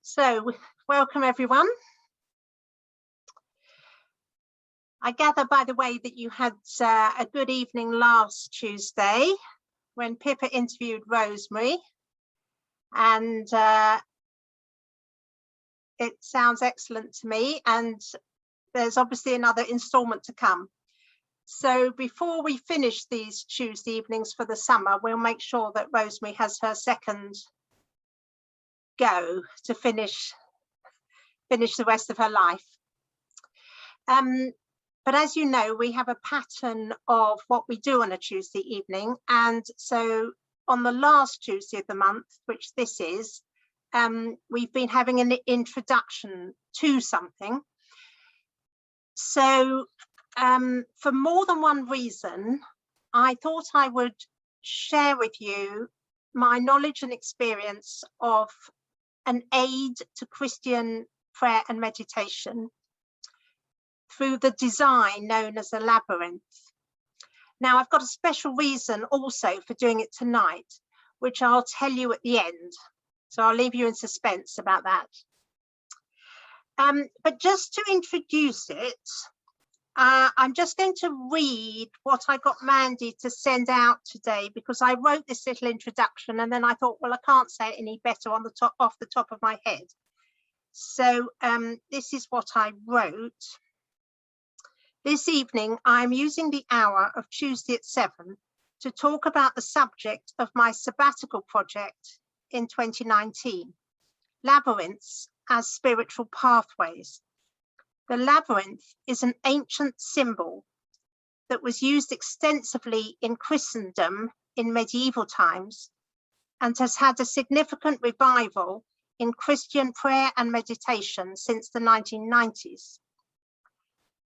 So, welcome everyone. I gather, by the way, that you had a good evening last Tuesday when Pippa interviewed Rosemary, and it sounds excellent to me, and there's obviously another instalment to come. So before we finish these Tuesday evenings for the summer, we'll make sure that Rosemary has her second go to finish the rest of her life. But as you know, we have a pattern of what we do on a Tuesday evening. And so on the last Tuesday of the month, which this is, we've been having an introduction to something. So for more than one reason, I thought I would share with you my knowledge and experience of an aid to Christian prayer and meditation through the design known as a labyrinth. Now, I've got a special reason also for doing it tonight, which I'll tell you at the end. So I'll leave you in suspense about that. But just to introduce it, I'm just going to read what I got Mandy to send out today, because I wrote this little introduction and then I thought, well, I can't say it any better off the top of my head. So this is what I wrote. This evening, I'm using the hour of Tuesday at 7 to talk about the subject of my sabbatical project in 2019, Labyrinths as Spiritual Pathways. The labyrinth is an ancient symbol that was used extensively in Christendom in medieval times and has had a significant revival in Christian prayer and meditation since the 1990s.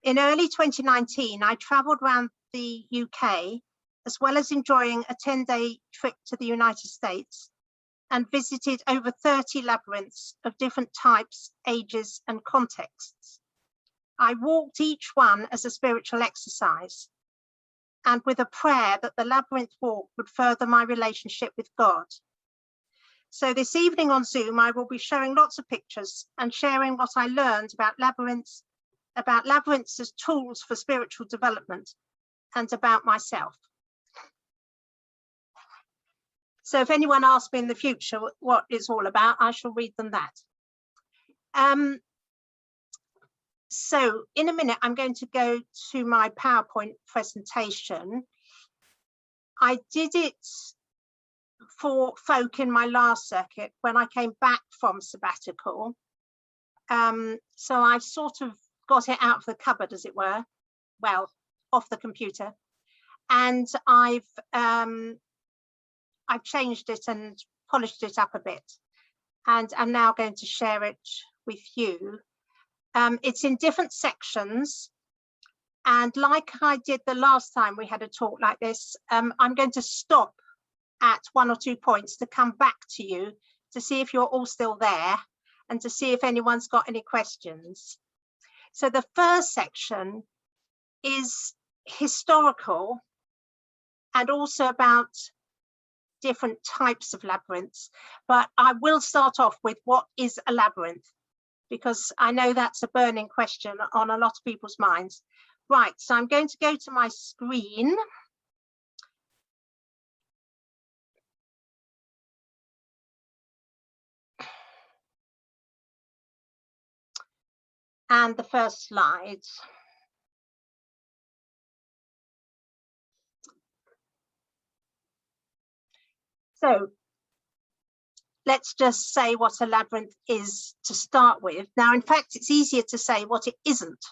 In early 2019, I traveled around the UK, as well as enjoying a 10-day trip to the United States, and visited over 30 labyrinths of different types, ages, and contexts. I walked each one as a spiritual exercise, and with a prayer that the labyrinth walk would further my relationship with God. So this evening on Zoom, I will be showing lots of pictures and sharing what I learned about labyrinths as tools for spiritual development, and about myself. So if anyone asks me in the future what it's all about, I shall read them that. So in a minute, I'm going to go to my PowerPoint presentation. I did it for folk in my last circuit when I came back from sabbatical. So I've sort of got it out of the cupboard, as it were, well, off the computer, and I've changed it and polished it up a bit, and I'm now going to share it with you. It's in different sections, and like I did the last time we had a talk like this, I'm going to stop at one or two points to come back to you to see if you're all still there and to see if anyone's got any questions. So the first section is historical and also about different types of labyrinths, but I will start off with what is a labyrinth, because I know that's a burning question on a lot of people's minds. Right, so I'm going to go to my screen. And the first slide. So let's just say what a labyrinth is to start with. Now, in fact, it's easier to say what it isn't.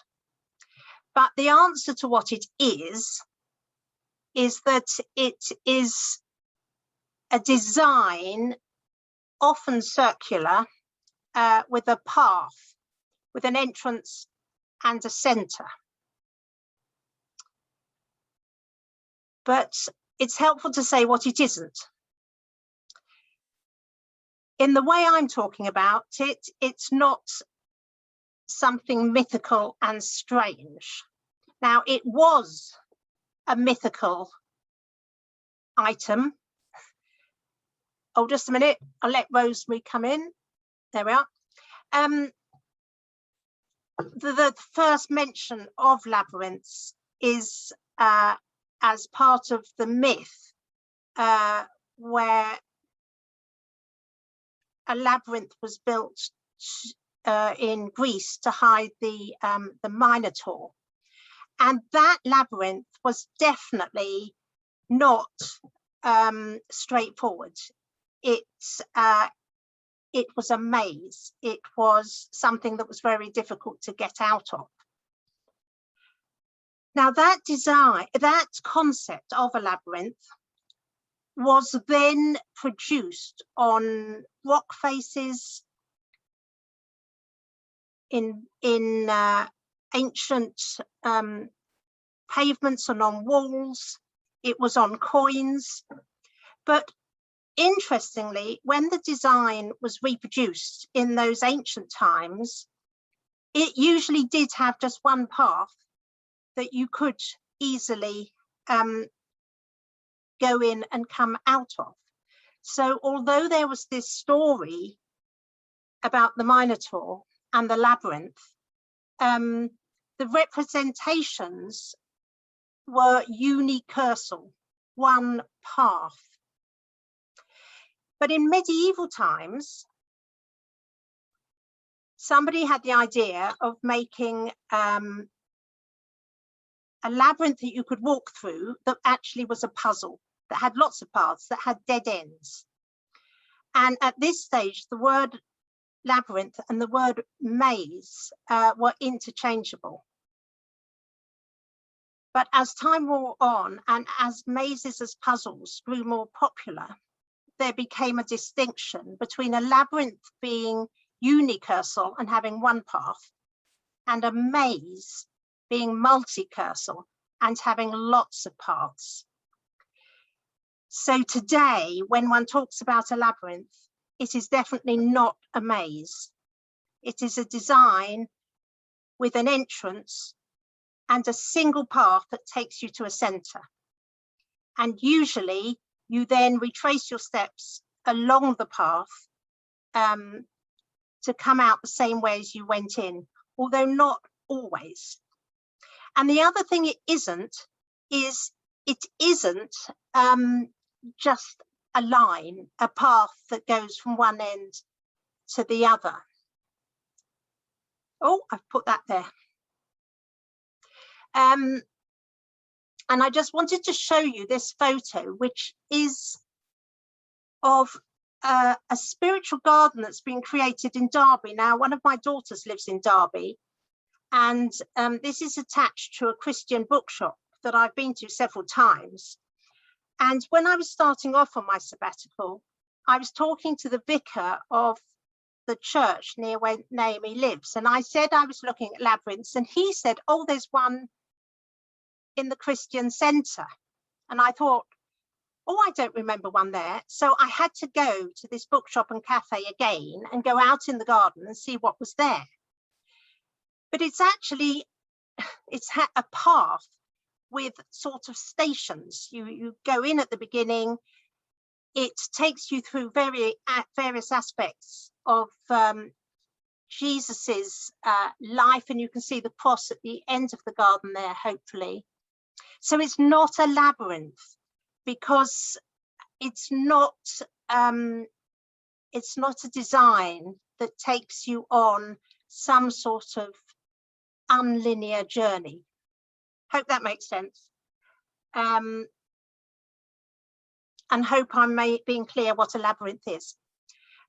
But the answer to what it is that it is a design, often circular, with a path, with an entrance and a center. But it's helpful to say what it isn't. In the way I'm talking about it, it's not something mythical and strange. Now, it was a mythical item. Oh, just a minute, I'll let Rosemary come in. There we are. The first mention of labyrinths is as part of the myth, where a labyrinth was built in Greece to hide the Minotaur, and that labyrinth was definitely not straightforward. It was a maze. It was something that was very difficult to get out of. Now that concept of a labyrinth was then produced on rock faces, in ancient pavements and on walls. It was on coins. But interestingly, when the design was reproduced in those ancient times, it usually did have just one path that you could easily go in and come out of. So although there was this story about the Minotaur and the labyrinth, the representations were unicursal, one path. But in medieval times, somebody had the idea of making a labyrinth that you could walk through that actually was a puzzle, that had lots of paths, that had dead ends. And at this stage, the word labyrinth and the word maze were interchangeable. But as time wore on, and as mazes as puzzles grew more popular, there became a distinction between a labyrinth being unicursal and having one path, and a maze being multicursal and having lots of paths. So today, when one talks about a labyrinth, it is definitely not a maze. It is a design with an entrance and a single path that takes you to a center. And usually you then retrace your steps along the path to come out the same way as you went in, although not always. And the other thing it isn't is it isn't just a line, a path that goes from one end to the other. Oh, I've put that there. And I just wanted to show you this photo, which is of a spiritual garden that's been created in Derby. Now, one of my daughters lives in Derby, and this is attached to a Christian bookshop that I've been to several times. And when I was starting off on my sabbatical, I was talking to the vicar of the church near where Naomi lives. And I said I was looking at labyrinths, and he said, oh, there's one in the Christian centre. And I thought, oh, I don't remember one there. So I had to go to this bookshop and cafe again and go out in the garden and see what was there. But it's actually, it's a path with sort of stations. You go in at the beginning. It takes you through various aspects of Jesus's life, and you can see the cross at the end of the garden there, hopefully. So it's not a labyrinth because it's not a design that takes you on some sort of unlinear journey. Hope that makes sense. And hope I'm being clear what a labyrinth is.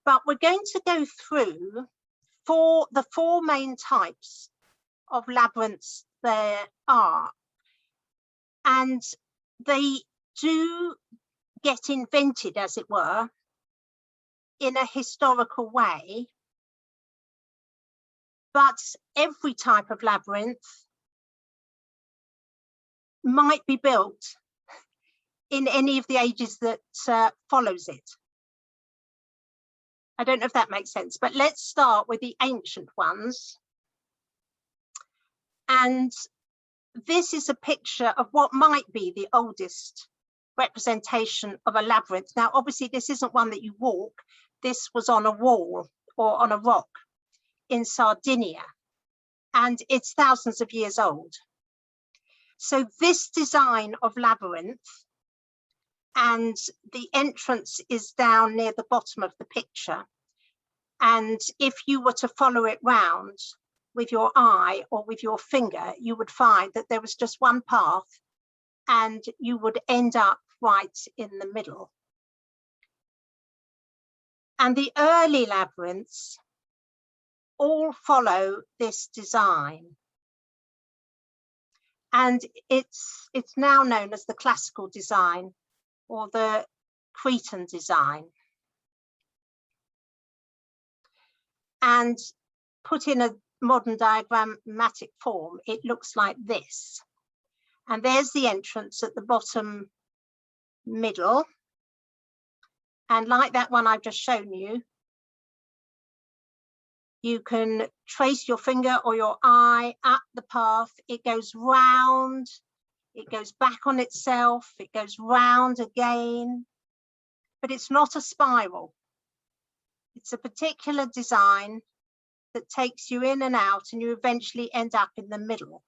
But we're going to go through the four main types of labyrinths there are. And they do get invented, as it were, in a historical way. But every type of labyrinth might be built in any of the ages that follows it. I don't know if that makes sense, but let's start with the ancient ones. And this is a picture of what might be the oldest representation of a labyrinth. Now, obviously, this isn't one that you walk. This was on a wall or on a rock. in Sardinia, and it's thousands of years old. So this design of labyrinth, and the entrance is down near the bottom of the picture. And if you were to follow it round with your eye or with your finger, you would find that there was just one path and you would end up right in the middle. And the early labyrinths all follow this design. And it's now known as the classical design or the Cretan design. And put in a modern diagrammatic form, it looks like this. And there's the entrance at the bottom middle. And like that one I've just shown you, you can trace your finger or your eye up the path. It goes round, it goes back on itself, it goes round again, but it's not a spiral. It's a particular design that takes you in and out, and you eventually end up in the middle.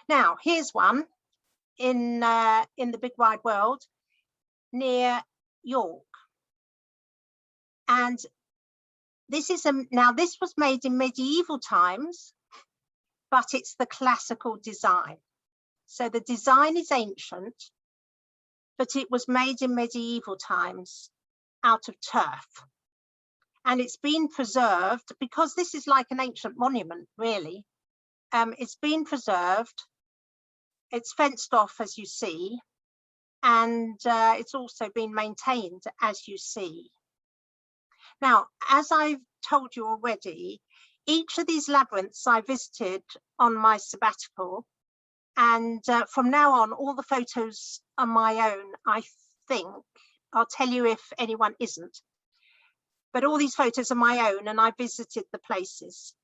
Now, here's one in the big wide world near York. And this is now this was made in medieval times, but it's the classical design. So the design is ancient, but it was made in medieval times out of turf. And it's been preserved because this is like an ancient monument, really. It's been preserved. It's fenced off, as you see, and it's also been maintained, as you see. Now, as I've told you already, each of these labyrinths I visited on my sabbatical, and from now on, all the photos are my own, I think. I'll tell you if anyone isn't. But all these photos are my own, and I visited the places.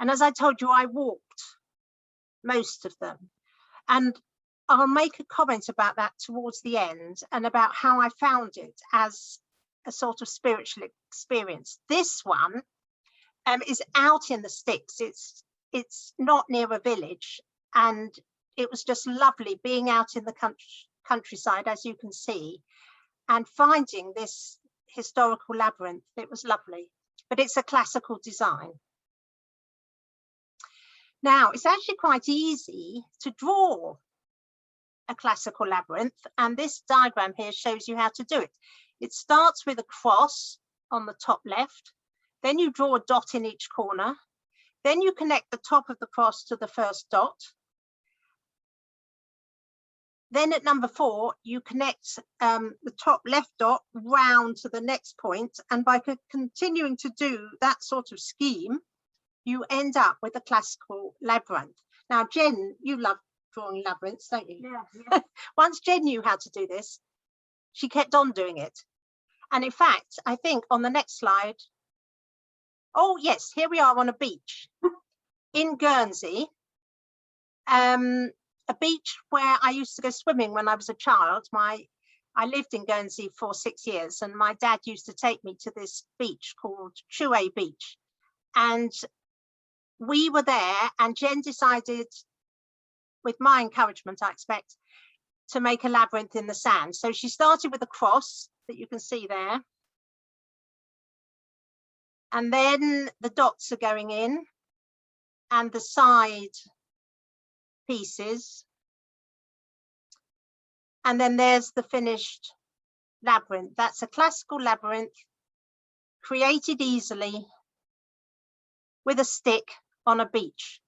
And as I told you, I walked most of them. And I'll make a comment about that towards the end, and about how I found it as a sort of spiritual experience. This one is out in the sticks. It's not near a village, and it was just lovely being out in the countryside, as you can see, and finding this historical labyrinth. It was lovely, but it's a classical design. Now, it's actually quite easy to draw a classical labyrinth, and this diagram here shows you how to do it. It starts with a cross on the top left, then you draw a dot in each corner, then you connect the top of the cross to the first dot. Then at number 4, you connect the top left dot round to the next point, and by continuing to do that sort of scheme, you end up with a classical labyrinth. Now, Jen, you love drawing labyrinths, don't you? Yeah. Once Jen knew how to do this, she kept on doing it. And in fact, I think on the next slide, oh yes, here we are on a beach in Guernsey, a beach where I used to go swimming when I was a child. I lived in Guernsey for 6 years, and my dad used to take me to this beach called Chouet Beach. And we were there, and Jen decided, with my encouragement, I expect, to make a labyrinth in the sand. So she started with a cross that you can see there. And then the dots are going in, and the side pieces. And then there's the finished labyrinth. That's a classical labyrinth created easily with a stick on a beach.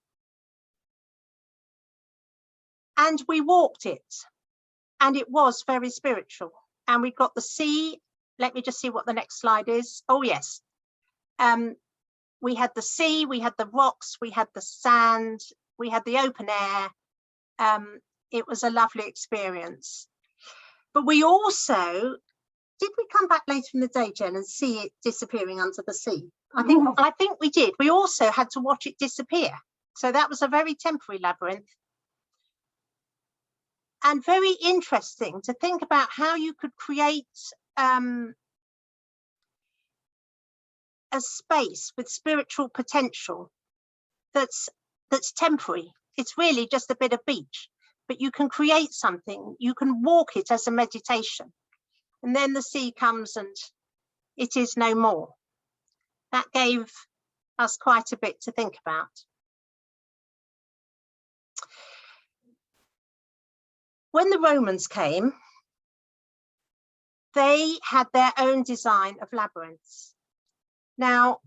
And we walked it, and it was very spiritual. And we got the sea. Let me just see what the next slide is. Oh yes. We had the sea, we had the rocks, we had the sand, we had the open air. It was a lovely experience. But we also, did we come back later in the day, Jen, and see it disappearing under the sea? I think we did. We also had to watch it disappear. So that was a very temporary labyrinth. And very interesting to think about how you could create a space with spiritual potential that's temporary. It's really just a bit of beach, but you can create something. You can walk it as a meditation, and then the sea comes and it is no more. That gave us quite a bit to think about. When the Romans came, they had their own design of labyrinths. Now,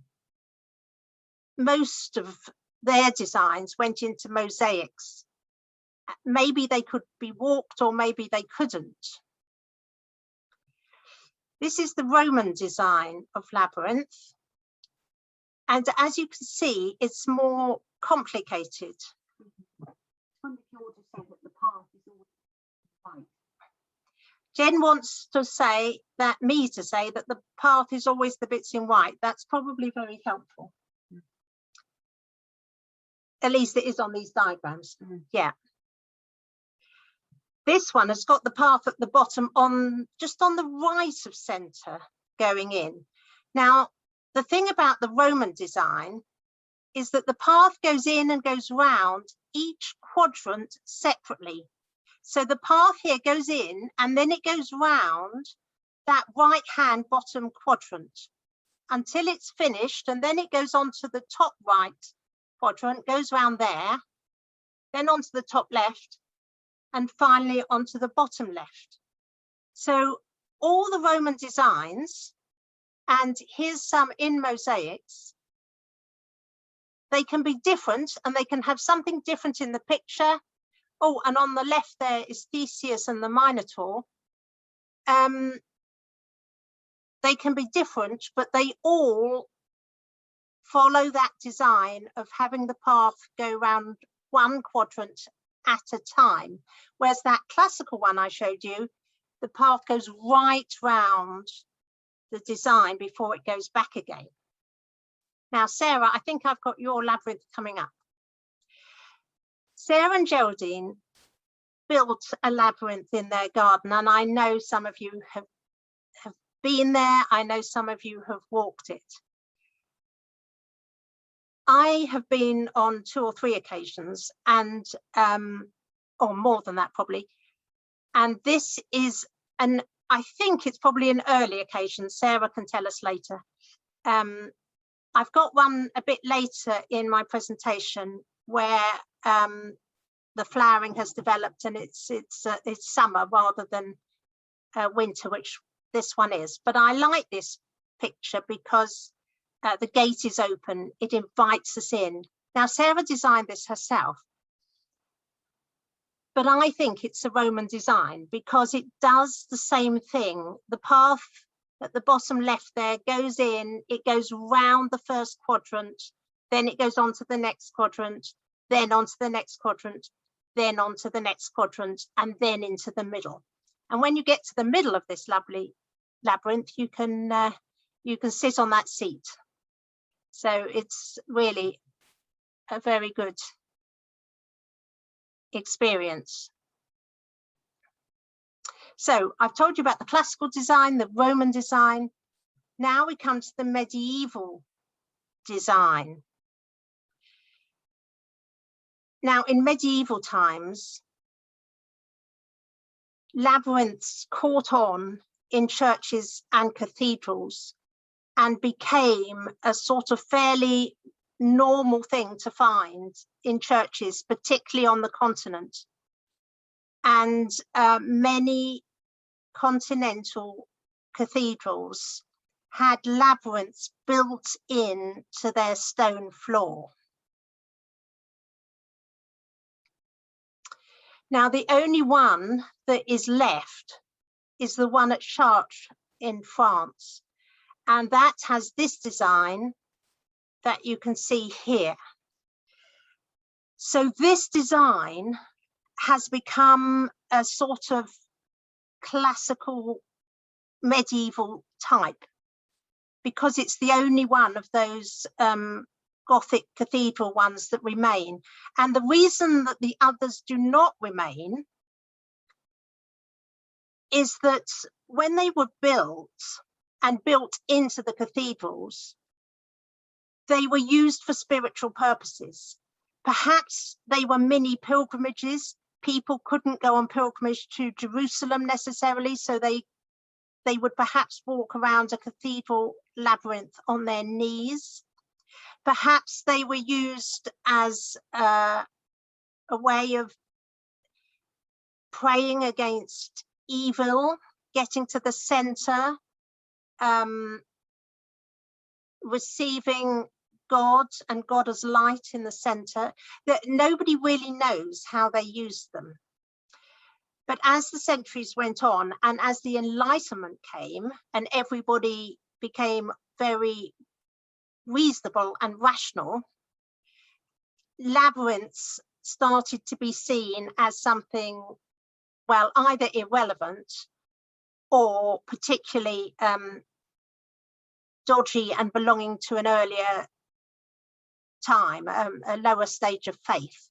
most of their designs went into mosaics. Maybe they could be walked or maybe they couldn't. This is the Roman design of labyrinth. And as you can see, it's more complicated. Jen wants to say that the path is always the bits in white. That's probably very helpful. At least it is on these diagrams. Yeah. This one has got the path at the bottom just on the right of center going in. Now, the thing about the Roman design is that the path goes in and goes round each quadrant separately. So the path here goes in and then it goes round that right-hand bottom quadrant until it's finished, and then it goes on to the top right quadrant, goes round there, then onto the top left, and finally onto the bottom left. So all the Roman designs, and here's some in mosaics, they can be different and they can have something different in the picture. Oh, and on the left there is Theseus and the Minotaur. They can be different, but they all follow that design of having the path go around one quadrant at a time. Whereas that classical one I showed you, the path goes right round the design before it goes back again. Now, Sarah, I think I've got your labyrinth coming up. Sarah and Geraldine built a labyrinth in their garden, and I know some of you have been there. I know some of you have walked it. I have been on 2 or 3 occasions, and or more than that probably. And this is I think it's probably an early occasion. Sarah can tell us later. I've got one a bit later in my presentation where the flowering has developed and it's summer rather than winter, which this one is. But I like this picture because the gate is open, it invites us in. Now, Sarah designed this herself, but I think it's a Roman design because it does the same thing. The path at the bottom left there goes in, it goes round the first quadrant, then it goes on to the next quadrant, then onto the next quadrant, then onto the next quadrant, and then into the middle. And when you get to the middle of this lovely labyrinth, you can sit on that seat. So it's really a very good experience. So I've told you about the classical design, the Roman design. Now we come to the medieval design. Now, in medieval times, labyrinths caught on in churches and cathedrals and became a sort of fairly normal thing to find in churches, particularly on the continent. And many continental cathedrals had labyrinths built in to their stone floor. Now, the only one that is left is the one at Chartres in France. And that has this design that you can see here. So this design has become a sort of classical medieval type because it's the only one of those Gothic cathedral ones that remain. And the reason that the others do not remain is that when they were built and built into the cathedrals, They were used for spiritual purposes. Perhaps they were mini pilgrimages. People couldn't go on pilgrimage to Jerusalem necessarily, so they would perhaps walk around a cathedral labyrinth on their knees. Perhaps they were used as a way of praying against evil, getting to the center, receiving God and God as light in the center. That nobody really knows how they used them. But as the centuries went on and as the Enlightenment came and everybody became very reasonable and rational, labyrinths started to be seen as something, well, either irrelevant or particularly dodgy and belonging to an earlier time, a lower stage of faith.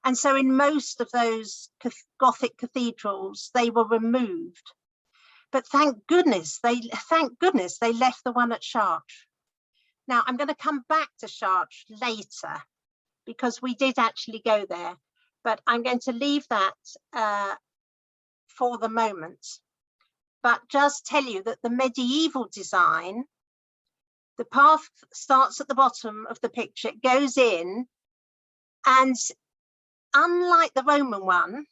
And so in most of those Gothic cathedrals, they were removed. But thank goodness they left the one at Chartres. Now I'm going to come back to Chartres later because we did actually go there, but I'm going to leave that for the moment. But just tell you that the medieval design, the path starts at the bottom of the picture, it goes in, and unlike the Roman one,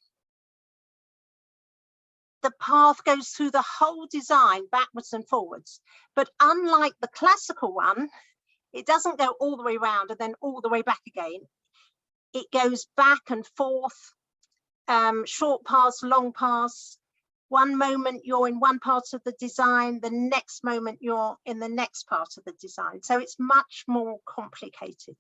the path goes through the whole design backwards and forwards. But unlike the classical one, it doesn't go all the way around and then all the way back again. It goes back and forth, short paths, long paths. One moment you're in one part of the design, the next moment you're in the next part of the design. So it's much more complicated.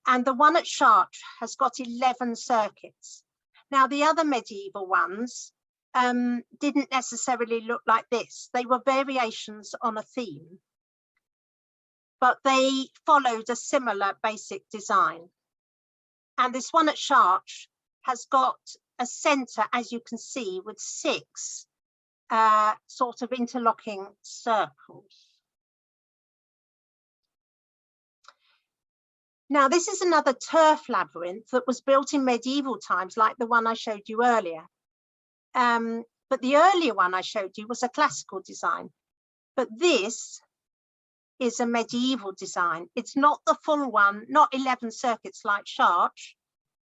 And the one at Chartres has got 11 circuits. Now, the other medieval ones didn't necessarily look like this. They were variations on a theme, but they followed a similar basic design. And this one at Chartres has got a center, as you can see, with 6 sort of interlocking circles. Now, this is another turf labyrinth that was built in medieval times, like the one I showed you earlier. But the earlier one I showed you was a classical design. But this is a medieval design. It's not the full one, not 11 circuits like Chartres.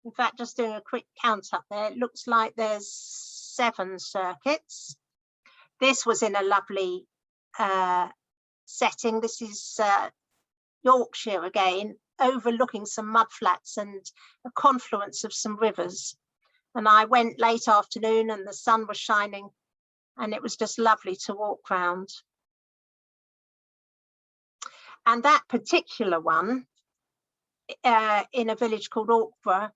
In fact, just doing a quick count up there, it looks like there's 7 circuits. This was in a lovely setting. This is Yorkshire again, overlooking some mudflats and a confluence of some rivers. And I went late afternoon and the sun was shining and it was just lovely to walk round. And that particular one in a village called Orkborough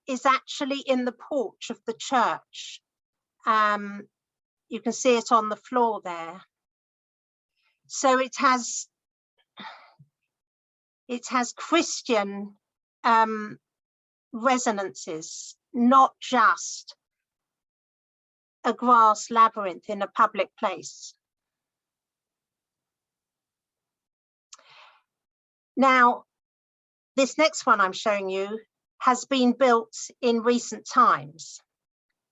is actually in the porch of the church. You can see it on the floor there. So it has Christian resonances, not just a grass labyrinth in a public place. Now, this next one I'm showing you has been built in recent times,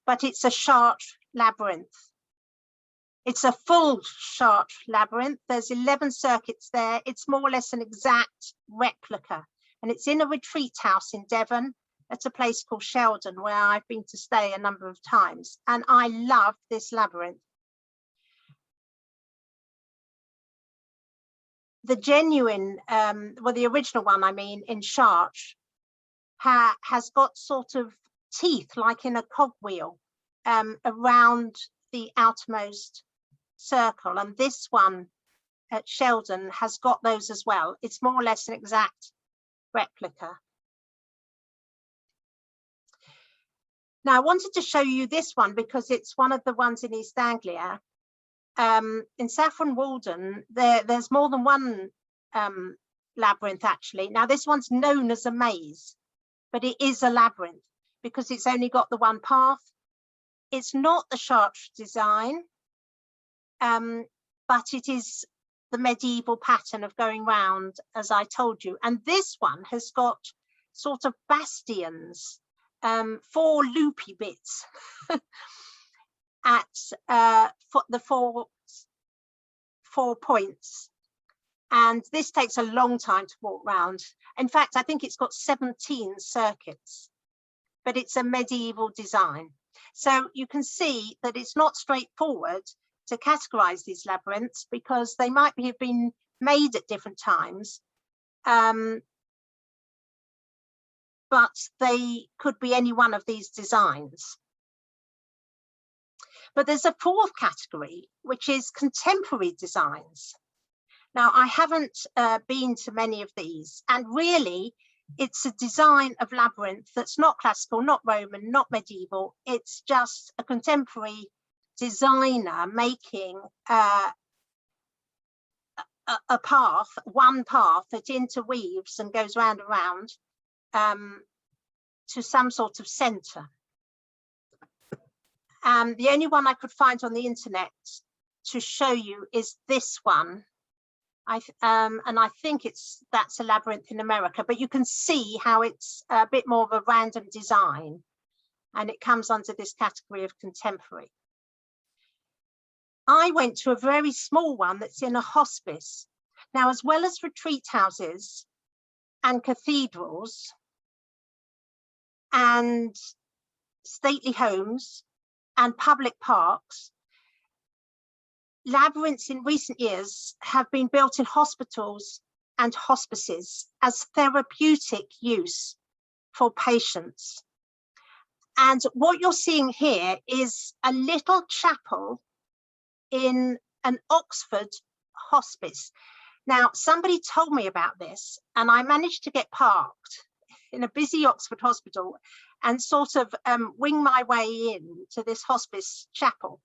but it's a Chartres labyrinth. It's a full Chartres labyrinth. There's 11 circuits there. It's more or less an exact replica. And it's in a retreat house in Devon at a place called Sheldon, where I've been to stay a number of times. And I love this labyrinth. The genuine, well, the original one, I mean, in Chartres, has got sort of teeth like in a cogwheel around the outermost circle. And this one at Sheldon has got those as well. It's more or less an exact replica. Now, I wanted to show you this one because it's one of the ones in East Anglia. In Saffron Walden, there's more than one labyrinth actually. Now this one's known as a maze, but it is a labyrinth because it's only got the one path. It's not the Chartres design, but it is the medieval pattern of going round, as I told you. And this one has got sort of bastions, 4 loopy bits at the four points. And this takes a long time to walk round. In fact, I think it's got 17 circuits, but it's a medieval design. So you can see that it's not straightforward to categorize these labyrinths, because they might have been made at different times, but they could be any one of these designs. But there's a 4th category, which is contemporary designs. Now, I haven't been to many of these, and really it's a design of labyrinth that's not classical, not Roman, not medieval. It's just a contemporary designer making a path, one path that interweaves and goes round and round to some sort of center. The only one I could find on the internet to show you is this one. And I think that's a labyrinth in America, but you can see how it's a bit more of a random design, and it comes under this category of contemporary. I went to a very small one that's in a hospice. Now, as well as retreat houses and cathedrals and stately homes and public parks, labyrinths in recent years have been built in hospitals and hospices as therapeutic use for patients. And what you're seeing here is a little chapel in an Oxford hospice. Now, somebody told me about this, and I managed to get parked in a busy Oxford hospital and sort of wing my way in to this hospice chapel.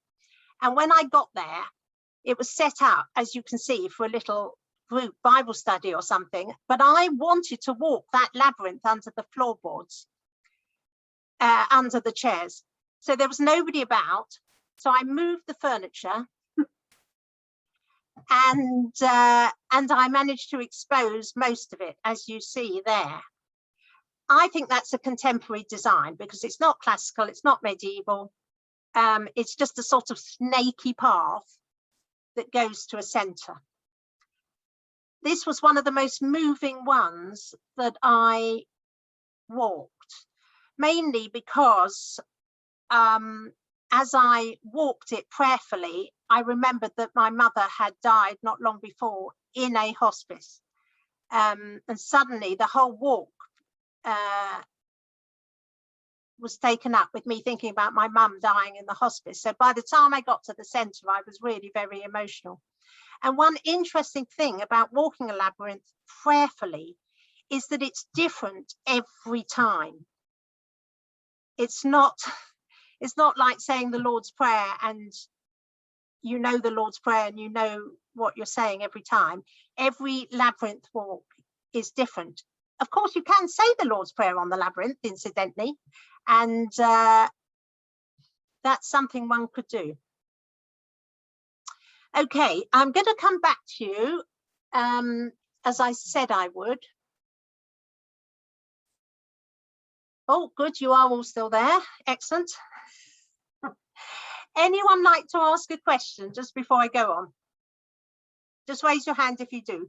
And when I got there, it was set up, as you can see, for a little group Bible study or something, but I wanted to walk that labyrinth under the floorboards, under the chairs. So there was nobody about. So I moved the furniture and I managed to expose most of it, as you see there. I think that's a contemporary design because it's not classical, it's not medieval. It's just a sort of snaky path that goes to a center. This was one of the most moving ones that I walked, mainly because as I walked it prayerfully, I remembered that my mother had died not long before in a hospice. And suddenly the whole walk was taken up with me thinking about my mum dying in the hospice. So by the time I got to the center, I was really very emotional. And one interesting thing about walking a labyrinth prayerfully is that it's different every time. It's not like saying the Lord's Prayer and you know the Lord's Prayer and you know what you're saying every time. Every labyrinth walk is different. Of course, you can say the Lord's Prayer on the labyrinth, incidentally, and that's something one could do. Okay, I'm going to come back to you, as I said I would. Oh, good, you are all still there. Excellent. Anyone like to ask a question just before I go on? Just raise your hand if you do.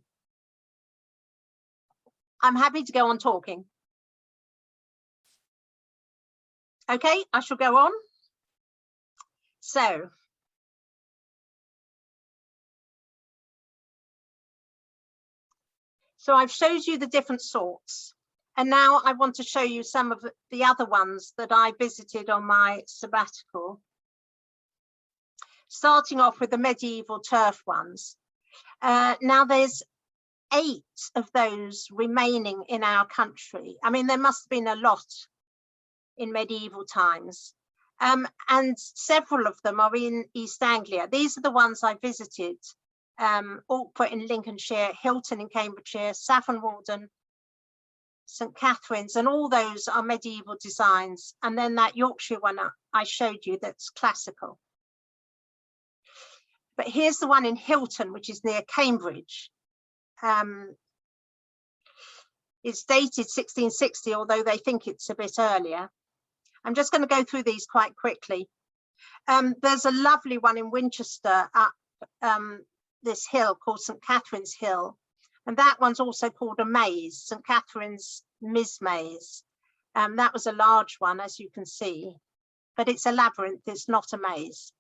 I'm happy to go on talking. Okay, I shall go on. So, I've showed you the different sorts. And now I want to show you some of the other ones that I visited on my sabbatical. Starting off with the medieval turf ones. Now there's 8 of those remaining in our country. I mean, there must have been a lot in medieval times. And several of them are in East Anglia. These are the ones I visited. Alkport in Lincolnshire, Hilton in Cambridgeshire, Saffron Walden, St Catherine's, and all those are medieval designs. And then that Yorkshire one I showed you that's classical. But here's the one in Hilton, which is near Cambridge. It's dated 1660, although they think it's a bit earlier. I'm just going to go through these quite quickly. There's a lovely one in Winchester up this hill called St. Catherine's Hill. And that one's also called a maze, St. Catherine's Maze. That was a large one, as you can see, but it's a labyrinth, it's not a maze.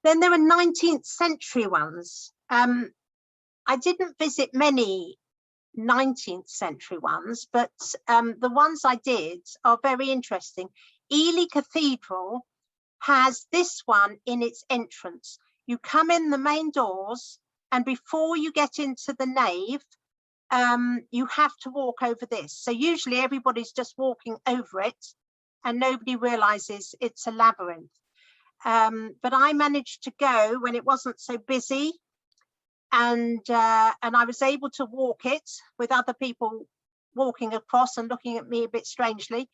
Then there are 19th century ones. I didn't visit many 19th century ones, but the ones I did are very interesting. Ely Cathedral has this one in its entrance. You come in the main doors, and before you get into the nave, you have to walk over this. So usually everybody's just walking over it and nobody realizes it's a labyrinth. But I managed to go when it wasn't so busy, and I was able to walk it with other people walking across and looking at me a bit strangely,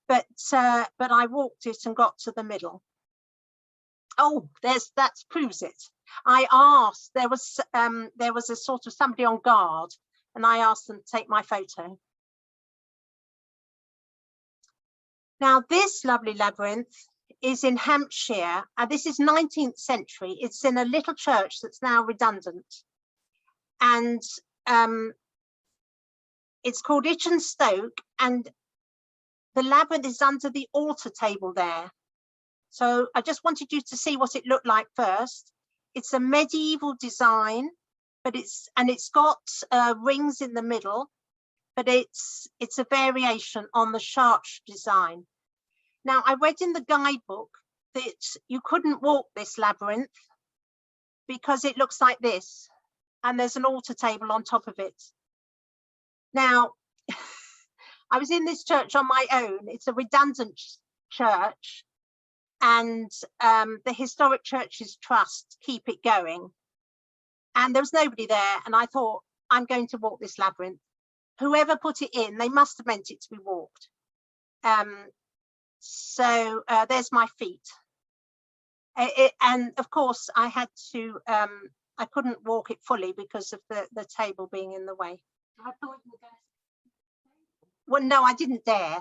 but I walked it and got to the middle. Oh, that proves it. I asked, there was a sort of somebody on guard, and I asked them to take my photo. Now this lovely labyrinth is in Hampshire, and this is 19th century. It's in a little church that's now redundant, and it's called Itchen Stoke, and the labyrinth is under the altar table there. So I just wanted you to see what it looked like first. It's a medieval design, but it's got rings in the middle, but it's a variation on the Chartres design. Now, I read in the guidebook that you couldn't walk this labyrinth because it looks like this, and there's an altar table on top of it. Now, I was in this church on my own. It's a redundant church, and the Historic Churches Trust keep it going. And there was nobody there, and I thought, I'm going to walk this labyrinth. Whoever put it in, they must have meant it to be walked. So there's my feet. And of course, I had to, I couldn't walk it fully because of the table being in the way. I thought you were going to... Well, no, I didn't dare.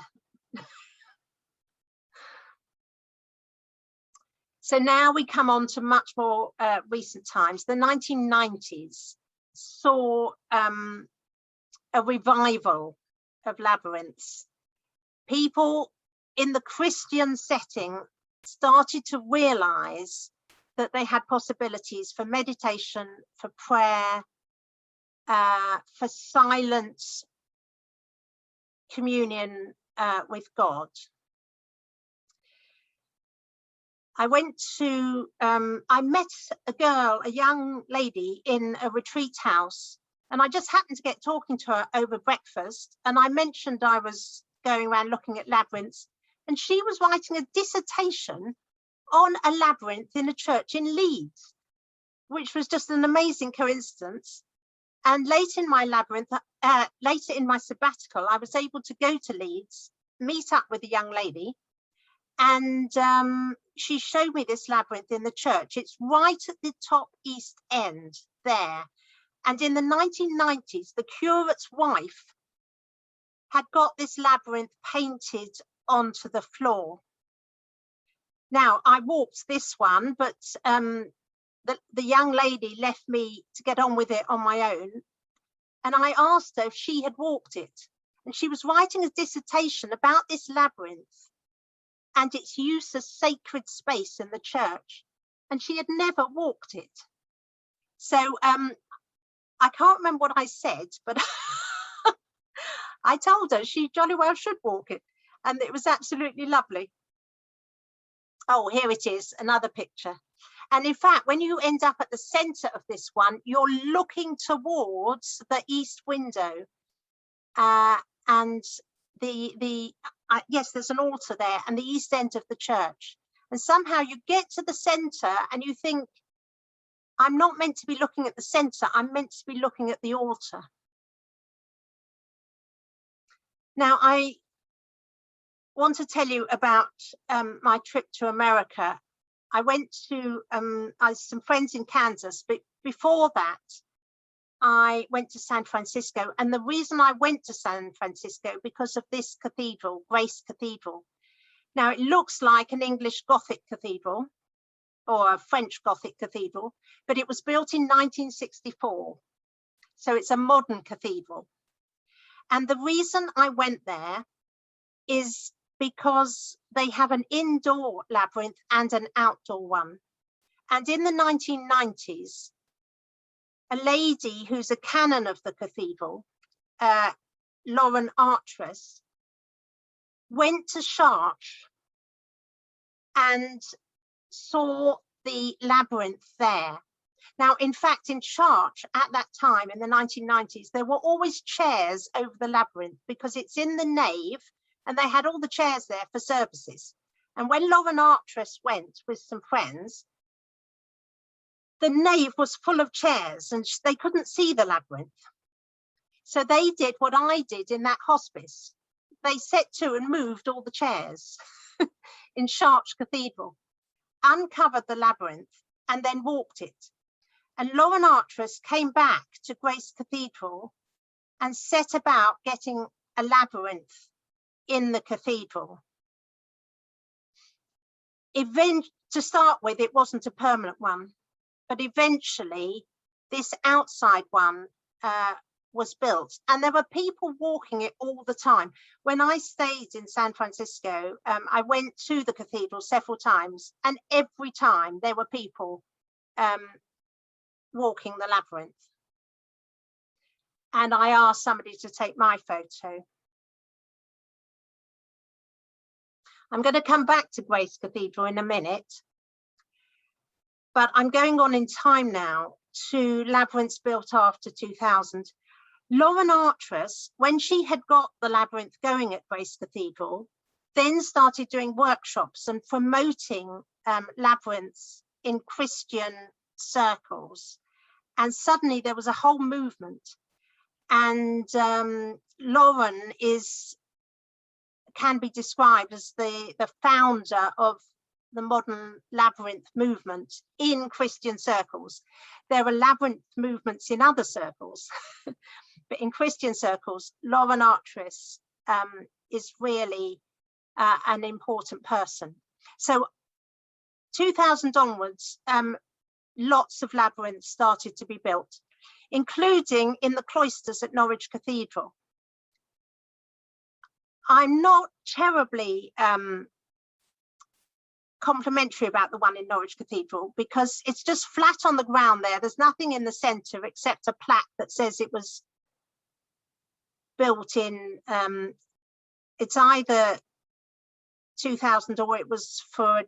So now we come on to much more recent times. The 1990s saw a revival of labyrinths. People in the Christian setting started to realize that they had possibilities for meditation, for prayer, for silent communion with God. I went to, I met a girl, a young lady in a retreat house, and I just happened to get talking to her over breakfast, and I mentioned I was going around looking at labyrinths, and she was writing a dissertation on a labyrinth in a church in Leeds, which was just an amazing coincidence. And later in my labyrinth, later in my sabbatical, I was able to go to Leeds, meet up with a young lady, and she showed me this labyrinth in the church. It's right at the top east end there. And in the 1990s, the curate's wife had got this labyrinth painted onto the floor. Now, I walked this one, but the young lady left me to get on with it on my own. And I asked her if she had walked it. And she was writing a dissertation about this labyrinth and its use as sacred space in the church. And she had never walked it. So I can't remember what I said, but I told her she jolly well should walk it. And it was absolutely lovely. Oh, here it is, another picture. And in fact, when you end up at the center of this one, you're looking towards the east window. And yes, there's an altar there and the east end of the church. And somehow you get to the center and you think, I'm not meant to be looking at the center, I'm meant to be looking at the altar. Now, I want to tell you about my trip to America. I went to some friends in Kansas, but before that, I went to San Francisco. And the reason I went to San Francisco because of this cathedral, Grace Cathedral. Now, it looks like an English Gothic cathedral or a French Gothic cathedral, but it was built in 1964. So it's a modern cathedral. And the reason I went there is because they have an indoor labyrinth and an outdoor one. And in the 1990s, a lady who's a canon of the cathedral, Lauren Artress, went to Chartres and saw the labyrinth there. Now, in fact, in Chartres at that time in the 1990s, there were always chairs over the labyrinth because it's in the nave and they had all the chairs there for services. And when Lauren Artress went with some friends, the nave was full of chairs and they couldn't see the labyrinth. So they did what I did in that hospice. They set to and moved all the chairs in Chartres Cathedral, uncovered the labyrinth and then walked it. And Lauren Artress came back to Grace Cathedral and set about getting a labyrinth in the cathedral. To start with, it wasn't a permanent one, but eventually this outside one was built and there were people walking it all the time. When I stayed in San Francisco, I went to the cathedral several times and every time there were people walking the labyrinth. And I asked somebody to take my photo. I'm going to come back to Grace Cathedral in a minute, but I'm going on in time now to labyrinths built after 2000. Lauren Artress, when she had got the labyrinth going at Grace Cathedral, then started doing workshops and promoting labyrinths in Christian circles. And suddenly there was a whole movement. And Lauren can be described as the founder of the modern labyrinth movement in Christian circles. There are labyrinth movements in other circles, but in Christian circles, Lauren Artress is really an important person. So 2000 onwards, lots of labyrinths started to be built, including in the cloisters at Norwich Cathedral. I'm not terribly complimentary about the one in Norwich Cathedral because it's just flat on the ground there. There's nothing in the centre except a plaque that says it was built in, it's either 2000 or it was for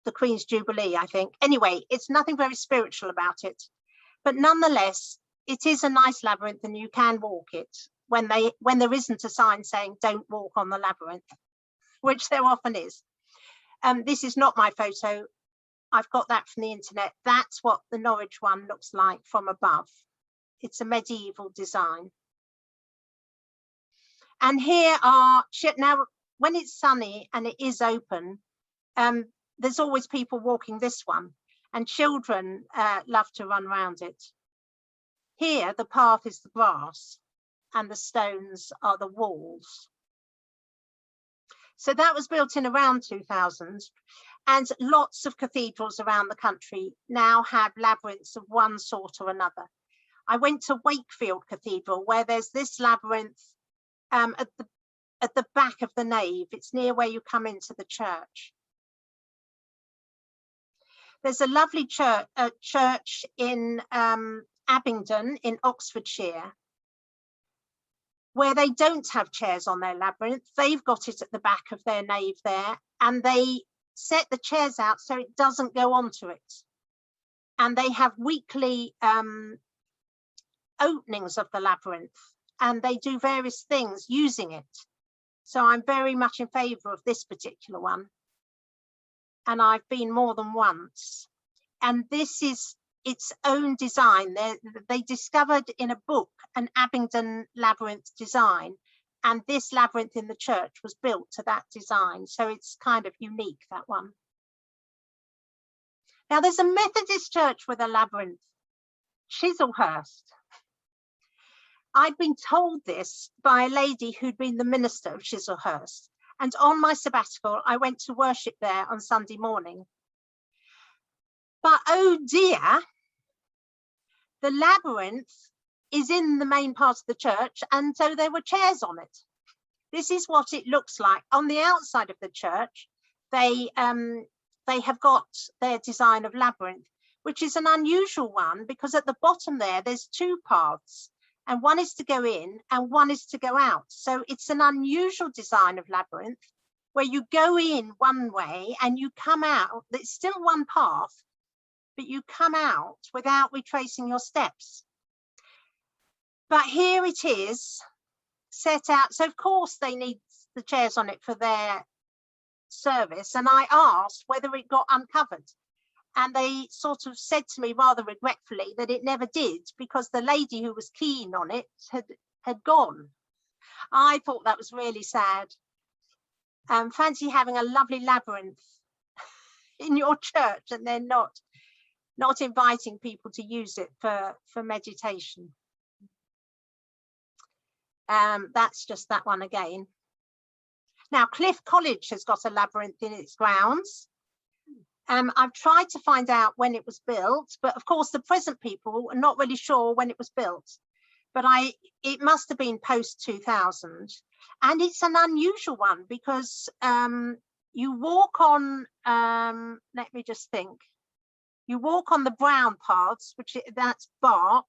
the Queen's Jubilee, I think. Anyway, it's nothing very spiritual about it, but nonetheless, it is a nice labyrinth and you can walk it when there isn't a sign saying don't walk on the labyrinth, which there often is. This is not my photo. I've got that from the internet. That's what the Norwich one looks like from above. It's a medieval design. And here are, now when it's sunny and it is open, there's always people walking this one and children love to run around it. Here, the path is the grass and the stones are the walls. So that was built in around 2000, and lots of cathedrals around the country now have labyrinths of one sort or another. I went to Wakefield Cathedral where there's this labyrinth at the back of the nave. It's near where you come into the church. There's a lovely church in Abingdon in Oxfordshire where they don't have chairs on their labyrinth. They've got it at the back of their nave there, and they set the chairs out so it doesn't go onto it. And they have weekly openings of the labyrinth, and they do various things using it. So I'm very much in favour of this particular one. And I've been more than once. And this is its own design. They discovered in a book an Abingdon labyrinth design, and this labyrinth in the church was built to that design. So it's kind of unique, that one. Now there's a Methodist church with a labyrinth, Chislehurst. I'd been told this by a lady who'd been the minister of Chislehurst, and on my sabbatical, I went to worship there on Sunday morning. But oh dear, the labyrinth is in the main part of the church, and so there were chairs on it. This is what it looks like. On the outside of the church, they have got their design of labyrinth, which is an unusual one because at the bottom there's two paths, and one is to go in and one is to go out. So it's an unusual design of labyrinth where you go in one way and you come out. It's still one path, but you come out without retracing your steps. But here it is set out. So of course they need the chairs on it for their service. And I asked whether it got uncovered. And they sort of said to me rather regretfully that it never did because the lady who was keen on it had gone. I thought that was really sad. Fancy having a lovely labyrinth in your church and then not inviting people to use it for meditation. That's just that one again. Now, Cliff College has got a labyrinth in its grounds. I've tried to find out when it was built, but of course the present people are not really sure when it was built. But it must have been post 2000, and it's an unusual one because you walk on. Let me just think. You walk on the brown paths, that's bark,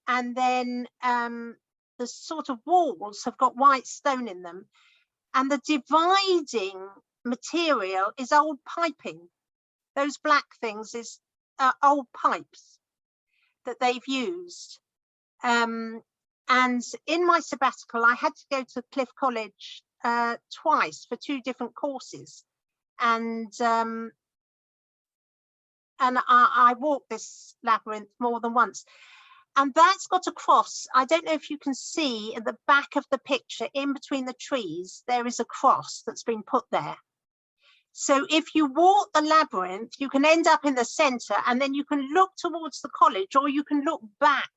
and then the sort of walls have got white stone in them, and the dividing material is old piping. Those black things is old pipes that they've used. And in my sabbatical, I had to go to Cliff College twice for 2 different courses, and I walked this labyrinth more than once. And that's got a cross. I don't know if you can see at the back of the picture, in between the trees, there is a cross that's been put there. So if you walk the labyrinth, you can end up in the center, and then you can look towards the college, or you can look back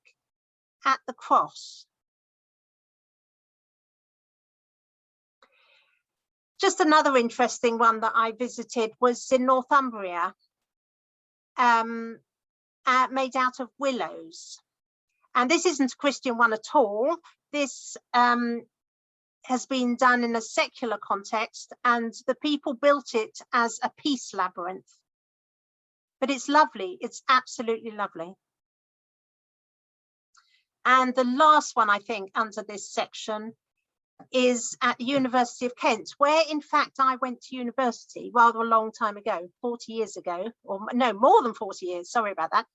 at the cross. Just another interesting one that I visited was in Northumbria, made out of willows. And this isn't a Christian one at all. This has been done in a secular context, and the people built it as a peace labyrinth. But it's lovely. It's absolutely lovely. And the last one, I think, under this section is at the University of Kent, where in fact I went to university rather a long time ago, 40 years ago, or no, more than 40 years, sorry about that.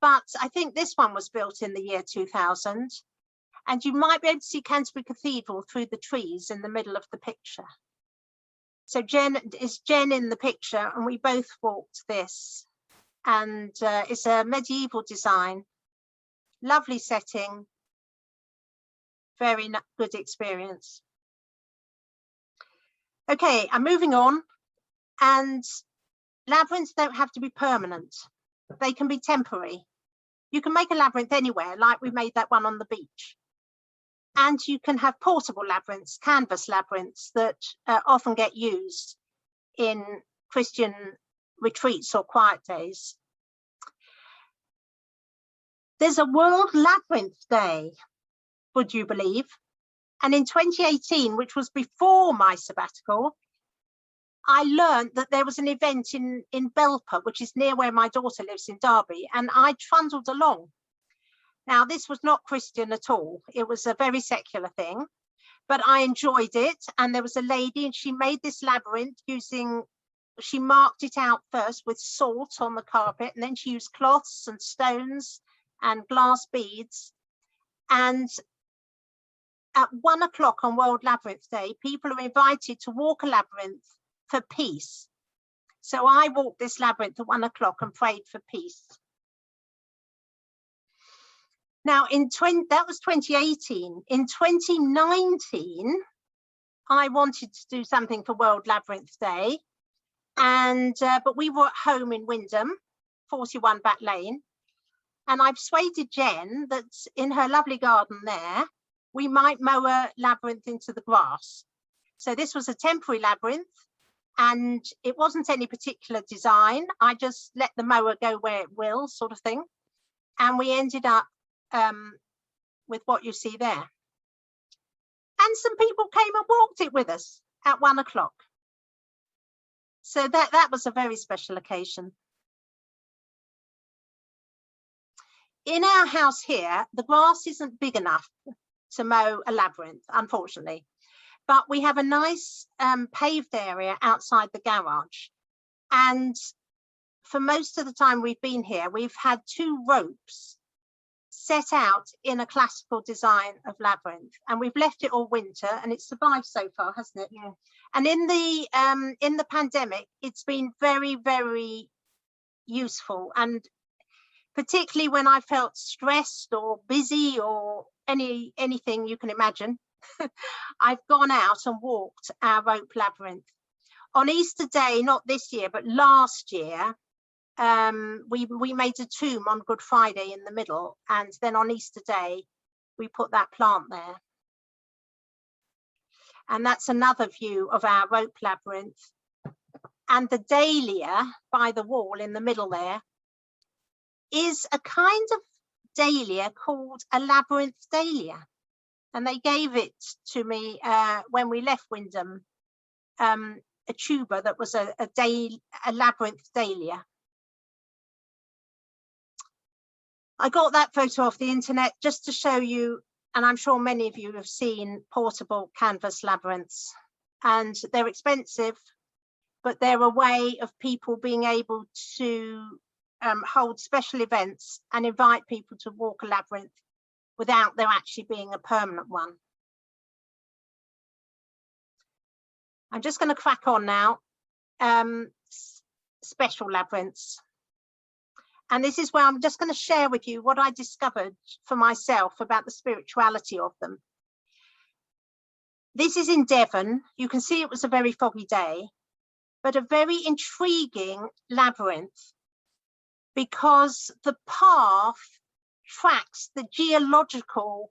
But I think this one was built in the year 2000, and you might be able to see Canterbury Cathedral through the trees in the middle of the picture. So Jen in the picture, and we both walked this, and it's a medieval design, lovely setting, very good experience. Okay, I'm moving on, and labyrinths don't have to be permanent. They can be temporary. You can make a labyrinth anywhere, like we made that one on the beach. And you can have portable labyrinths, canvas labyrinths that often get used in Christian retreats or quiet days. There's a World Labyrinth Day, would you believe? And in 2018, which was before my sabbatical, I learned that there was an event in Belper, which is near where my daughter lives in Derby, and I trundled along. Now, this was not Christian at all. It was a very secular thing, but I enjoyed it. And there was a lady, and she made this labyrinth she marked it out first with salt on the carpet, and then she used cloths and stones and glass beads. And at 1 o'clock on World Labyrinth Day, people are invited to walk a labyrinth for peace. So I walked this labyrinth at 1 o'clock and prayed for peace. Now, that was 2018. In 2019, I wanted to do something for World Labyrinth Day, And but we were at home in Wyndham, 41 Back Lane, and I've persuaded Jen that in her lovely garden there, we might mow a labyrinth into the grass. So this was a temporary labyrinth, and it wasn't any particular design. I just let the mower go where it will, sort of thing. And we ended up with what you see there. And some people came and walked it with us at 1 o'clock. So that was a very special occasion. In our house here, the grass isn't big enough to mow a labyrinth, unfortunately. But we have a nice paved area outside the garage. And for most of the time we've been here, we've had 2 ropes set out in a classical design of labyrinth, and we've left it all winter, and it's survived so far, hasn't it? Yeah. And in the pandemic, it's been very, very useful, and particularly when I felt stressed or busy or anything you can imagine, I've gone out and walked our rope labyrinth. On Easter Day, not this year, but last year, we made a tomb on Good Friday in the middle, and then on Easter Day we put that plant there. And that's another view of our rope labyrinth. And the dahlia by the wall in the middle there is a kind of dahlia called a labyrinth dahlia, and they gave it to me when we left Wyndham, a tuber that was a labyrinth dahlia. I got that photo off the internet just to show you, and I'm sure many of you have seen portable canvas labyrinths, and they're expensive, but they're a way of people being able to hold special events and invite people to walk a labyrinth without there actually being a permanent one. I'm just going to crack on now. Special labyrinths. And this is where I'm just going to share with you what I discovered for myself about the spirituality of them. This is in Devon. You can see it was a very foggy day, but a very intriguing labyrinth because the path tracks the geological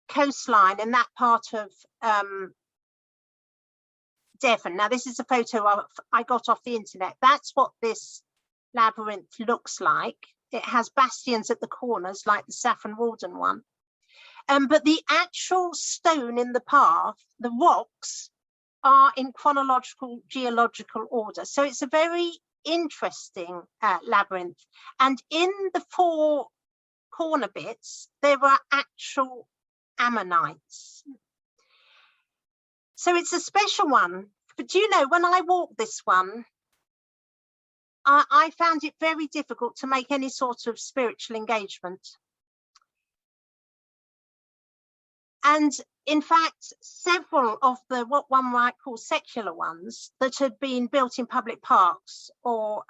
coastline in that part of Devon. Now, this is a photo I got off the internet. That's what this labyrinth looks like. It has bastions at the corners like the Saffron Walden one, but the actual stone in the path, the rocks, are in chronological geological order. So it's a very interesting labyrinth, and in the 4 corner bits there were actual ammonites. So it's a special one. But do you know, when I walked this one, I found it very difficult to make any sort of spiritual engagement. And in fact, several of the what one might call secular ones that had been built in public parks or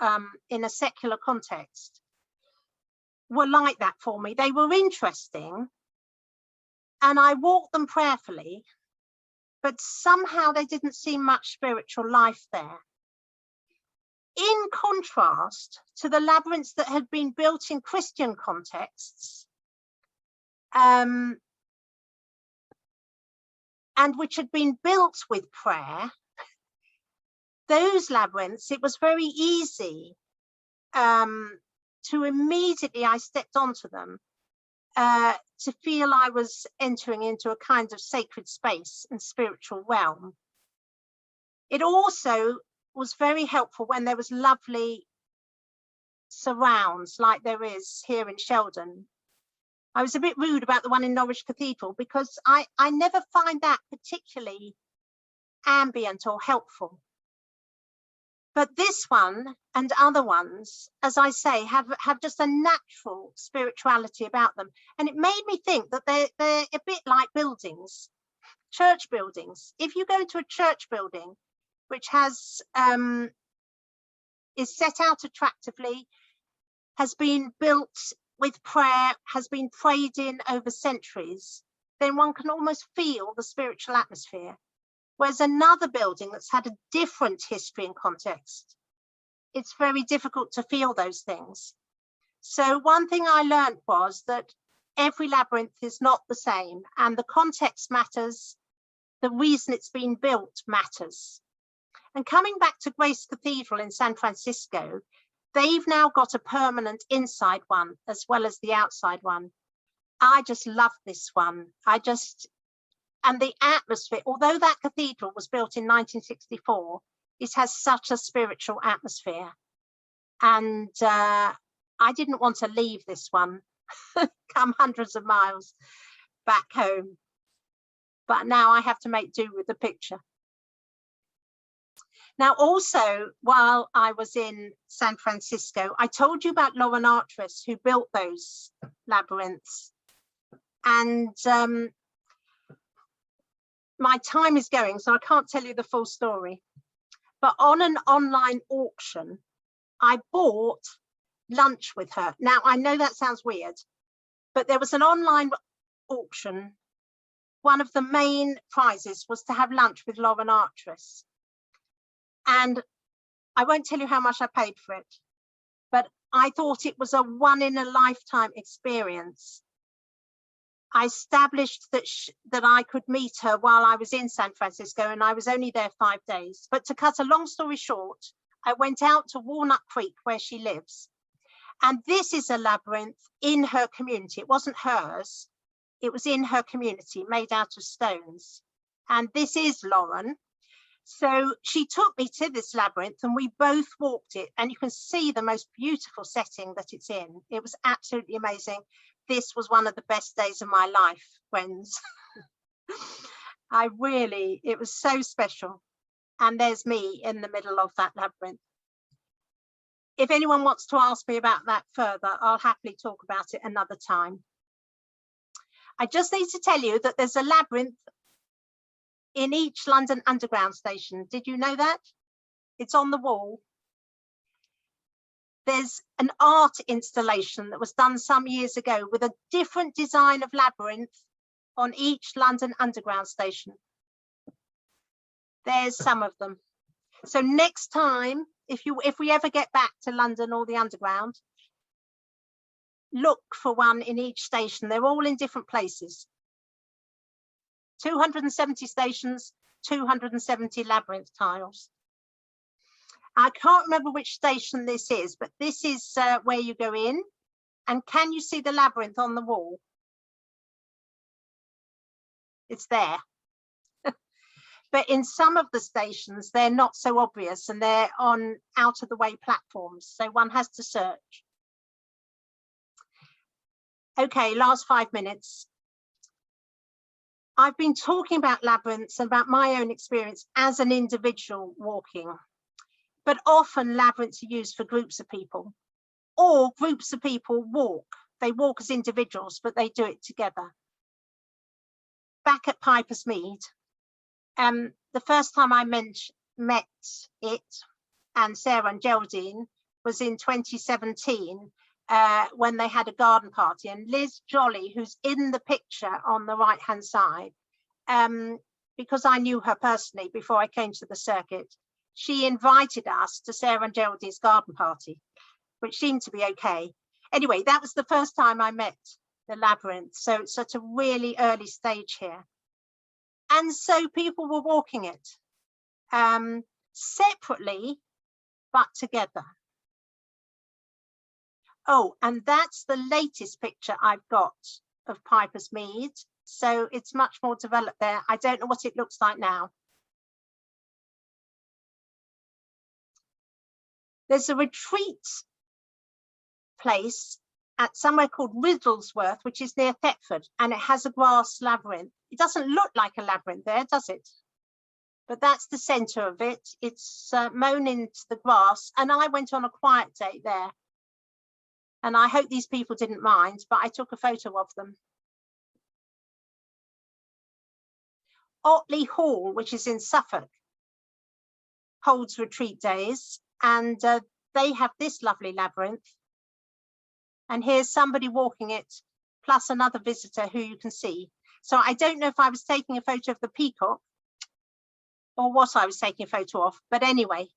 in a secular context were like that for me. They were interesting and I walked them prayerfully, but somehow there didn't seem much spiritual life there. In contrast to the labyrinths that had been built in Christian contexts, and which had been built with prayer, those labyrinths, it was very easy to immediately, I stepped onto them, to feel I was entering into a kind of sacred space and spiritual realm. It also was very helpful when there was lovely surrounds like there is here in Sheldon. I was a bit rude about the one in Norwich Cathedral because I never find that particularly ambient or helpful. But this one and other ones, as I say, have just a natural spirituality about them. And it made me think that they're a bit like buildings, church buildings. If you go to a church building, which has is set out attractively, has been built with prayer, has been prayed in over centuries, then one can almost feel the spiritual atmosphere. Whereas another building that's had a different history and context, it's very difficult to feel those things. So one thing I learned was that every labyrinth is not the same, and the context matters, the reason it's been built matters. And coming back to Grace Cathedral in San Francisco, they've now got a permanent inside one as well as the outside one. I just love this one. And the atmosphere, although that cathedral was built in 1964, it has such a spiritual atmosphere. And I didn't want to leave this one, come hundreds of miles back home. But now I have to make do with the picture. Now, also, while I was in San Francisco, I told you about Lauren Artris, who built those labyrinths. And my time is going, so I can't tell you the full story. But on an online auction, I bought lunch with her. Now, I know that sounds weird, but there was an online auction. One of the main prizes was to have lunch with Lauren Artris. And I won't tell you how much I paid for it, but I thought it was a one-in-a-lifetime experience. I established that I could meet her while I was in San Francisco, and I was only there 5 days. But to cut a long story short, I went out to Walnut Creek where she lives. And this is a labyrinth in her community. It wasn't hers. It was in her community, made out of stones. And this is Lauren. So she took me to this labyrinth and we both walked it, and you can see the most beautiful setting that it's in. It was absolutely amazing. This was one of the best days of my life, friends. It was so special. And there's me in the middle of that labyrinth. If anyone wants to ask me about that further, I'll happily talk about it another time. I just need to tell you that there's a labyrinth in each London Underground station. Did you know that? It's on the wall. There's an art installation that was done some years ago with a different design of labyrinth on each London Underground station. There's some of them. So next time, if we ever get back to London or the Underground, look for one in each station. They're all in different places. 270 stations, 270 labyrinth tiles. I can't remember which station this is, but this is where you go in. And can you see the labyrinth on the wall? It's there. But in some of the stations, they're not so obvious and they're on out of the way platforms. So one has to search. Okay, last 5 minutes. I've been talking about labyrinths and about my own experience as an individual walking, but often labyrinths are used for groups of people, or groups of people walk. They walk as individuals, but they do it together. Back at Piper's Mead, the first time I met it and Sarah and Geraldine was in 2017 when they had a garden party, and Liz Jolly, who's in the picture on the right hand side, because I knew her personally before I came to the circuit, she invited us to Sarah and Geraldine's garden party, which seemed to be okay. Anyway, that was the first time I met the labyrinth, so it's at a really early stage here. And so people were walking it separately, but together. Oh, and that's the latest picture I've got of Piper's Mead. So it's much more developed there. I don't know what it looks like now. There's a retreat place at somewhere called Riddlesworth, which is near Thetford, and it has a grass labyrinth. It doesn't look like a labyrinth there, does it? But that's the center of it. It's mown into the grass, and I went on a quiet day there. And I hope these people didn't mind, but I took a photo of them. Otley Hall, which is in Suffolk, holds retreat days, and they have this lovely labyrinth. And here's somebody walking it, plus another visitor who you can see. So I don't know if I was taking a photo of the peacock or what I was taking a photo of. But anyway,